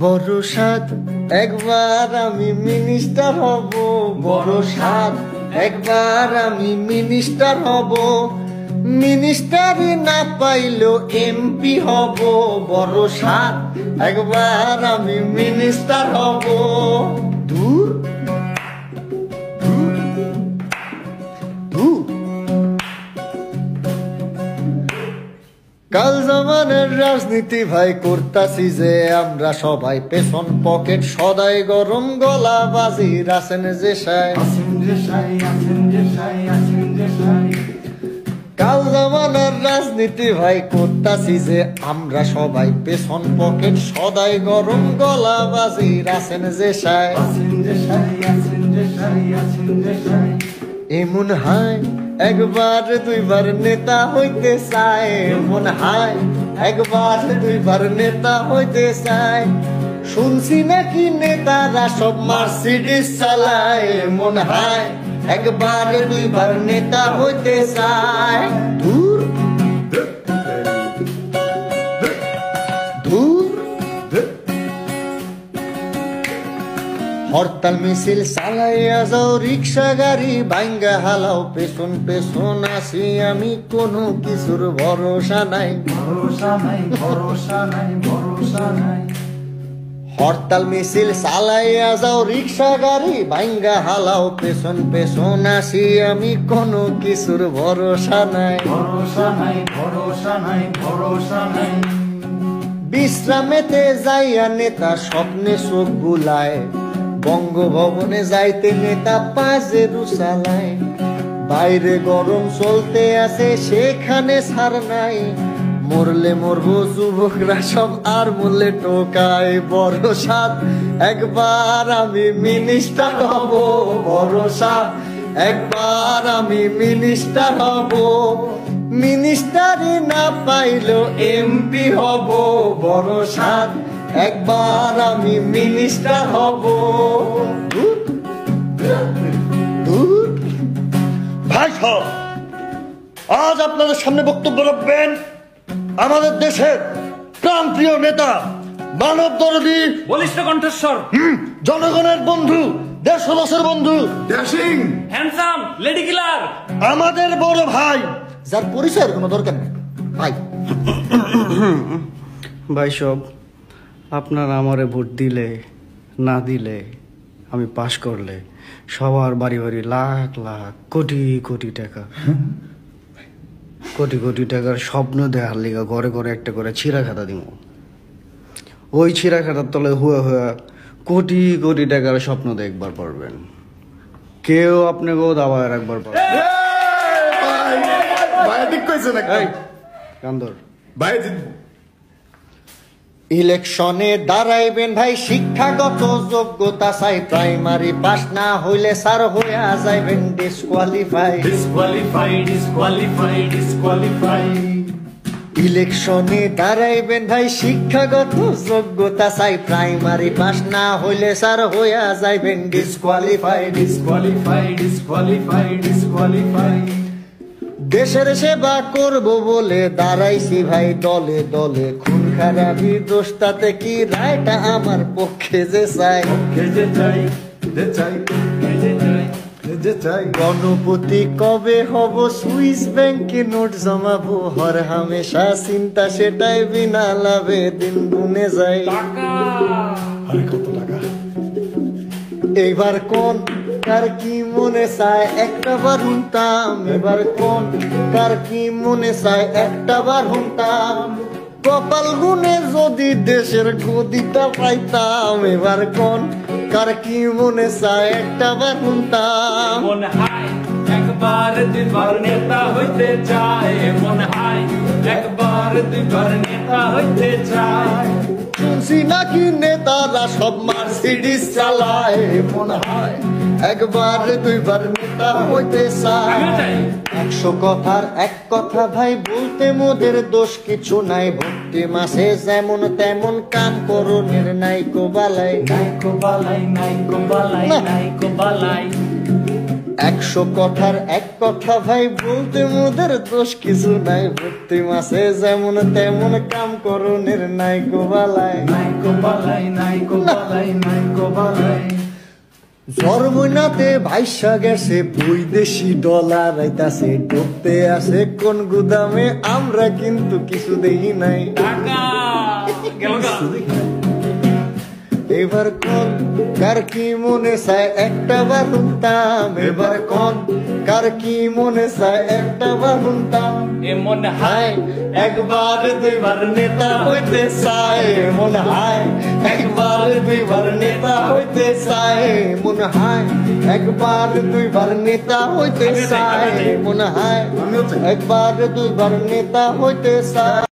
বড় সাত একবার আমি মিনিস্টার হব, বড় সাত একবার আমি মিনিস্টার হব, মিনিস্টারই না পাইলেও এমপি হব, বড় সাত একবার আমি মিনিস্টার হব। দূর কাল জামানের রাজনীতি ভাই করতাছি যে আমরা সবাই, পেছন পকেট সদাই গরম গলা বাজি রাসেন যে সাই। কাল জামানের রাজনীতি ভাই করতাছি যে আমরা সবাই, পেছন পকেট সদাই গরম গলা বাজি রাসেন যে সাই। এমন হয় একবার দুইবার নেতা হইতে চায়, মন হয় একবার দুইবার নেতা হইতে চায়, শুনছি নাকি নেতারা সব মার্সিডিজ চালায়, মন হয় একবার দুইবার নেতা হইতে চায়। দূর দূর হরতাল মিছিল চালাইয়া যাও, রিক্সা গাড়ি ভাঙ্গা হালাও, পেছন পেছন আসি আমি, কোনো কিছুর ভরসা নাই, ভরসা নাই, ভরসা নাই, ভরসা নাই। হরতাল মিছিল চালাইয়া যাও, রিক্সা গাড়ি ভাঙ্গা হালাও, পেছন পেছন আসি আমি, কোনো কিছুর ভরসা নাই, ভরসা নাই, ভরসা নাই, ভরসা নাই। বিশ্রামেতে যাইয়া নেতা স্বপ্নে চোখ বুলায়, বঙ্গভবনে যাইতে নেতা পাজেরু চালায়, বাইরে গরম চলতে আছে সেখানে ছাড় নাই, মরলে মরবো যুবকরা সব আর মরলে টোকায়, বড় সাত একবার আমি মিনিস্টার হব, বড় সাত একবার আমি মিনিস্টার হব, মিনিস্টারই না পাইলেও এমপি হব, বড় সাত একবার আমি মিনিস্টার হব। ভাই সাহেব, আজ আপনাদের সামনে বক্তব্য রাখবেন আমাদের দেশের প্রাণপ্রিয় নেতা, মানব দরদী, বলিষ্ঠ কণ্ঠস্বর, জনগণের বন্ধু, দেশবাসীর বন্ধু, ড্যাশিং হ্যান্ডসাম লেডি কিলার, আমাদের বড় ভাই, যার পরিচয়ের কোনো দরকার নেই। ভাই ভাই সব আপনারা আমারে ভোট দিলে না দিলে, আমি পাশ করলে সবার বাড়ি বাড়ি লাখ লাখ কোটি কোটি টাকা, কোটি কোটি টাকার স্বপ্ন দেখার লিগা ঘরে ঘরে একটা করে ছিঁড়া খাতা দিব, ওই ছিঁড়া খাতার তলে হুয়া হুয়া কোটি কোটি টাকার স্বপ্ন দেখবার পারবেন, কেউ আপনাকেও দাবায় রাখবার পারবেন। কান্দর ভাই ইলেকশনে দাঁড়াইবেন ভাই, শিক্ষাগত যোগ্যতা চাই, প্রাইমারি পাস না হইলে স্যার হইয়া যাইবেন ডিসকোয়ালিফাই, ডিসকোয়ালিফাই, ডিসকোয়ালিফাই, ডিসকোয়ালিফাই। ইলেকশনে দাঁড়াইবেন ভাই, শিক্ষাগত যোগ্যতা চাই, প্রাইমারি পাস না হইলে স্যার হইয়া যাইবেন ডিসকোয়ালিফাই, ডিসকোয়ালিফাই, ডিসকোয়ালিফাই, ডিসকোয়ালিফাই। দেশের সেবা করব বলে দাঁড়াইছি ভাই দলে দলে, খুন খারাপি দোষটাতে কি রায়টা আমার পক্ষে যে চাই, যে চাই, যে চাই, যে চাই, যে চাই। গণপতি কবে হব, সুইস ব্যাংকে নোট জমাবো, হর হামেশা চিন্তা সেটাই, বিনা লাভে দিন গুনে যাই। আরে কত টাকা, এইবার কোন কার কি মনে চায় একটা বার হুনতাম, এবার কোন কার কি মনে চায় একটা বার হুনতাম, কপাল গুনে যদি দেশের গদিটা পাইতাম, এবার কোন কার কি মনে চায় একটা বার হুনতাম। মনে হয় একবার দুইবার নেতা হইতে চায়, মনে হয় একবার দুইবার নেতা হইতে চায়, শুনছি নাকি নেতারা সব মার্সিডিজ চালায়, মনে হয় একবার দুইবার নেতা হইতে চায়। 100 কথার এক কথা ভাই, বলতে মোদের দোষ কিছু নাই, ভর্তি মাসে যেমন তেমন কাম করণের নাইকো বালাই, নাইকো বালাই, নাইকো বালাই, নাইকো বালাই। 100 কথার এক কথা ভাই, বলতে মোদের দোষ কিছু নাই। ভর্তি মাসে যেমন তেমন কাম করণের নাই গোবালায়, নাইকো বালাই নাইকো বালাই নাইকো বালাই। জর্মনাতে ভাইসা গেছে বৈদেশি ডলার আইতাছে, ঢুকতে আসে কোন গুদামে, আমরা কিন্তু কিছু দেখি নাই। টাকা গেল গা। এবার কোন কার কি মনে চায় একটা বার হুনতাম, এবার কোন কার কি মনে চায় একটা বার হুনতাম। এ মনে হয় একবার দুইবার নেতা হইতে চায়, মনে হয় একবার দুইবার নেতা হইতে চায়, মনে হয় একবার দুইবার নেতা হইতে চায়, মনে হয় একবার দুইবার নেতা হইতে চায়।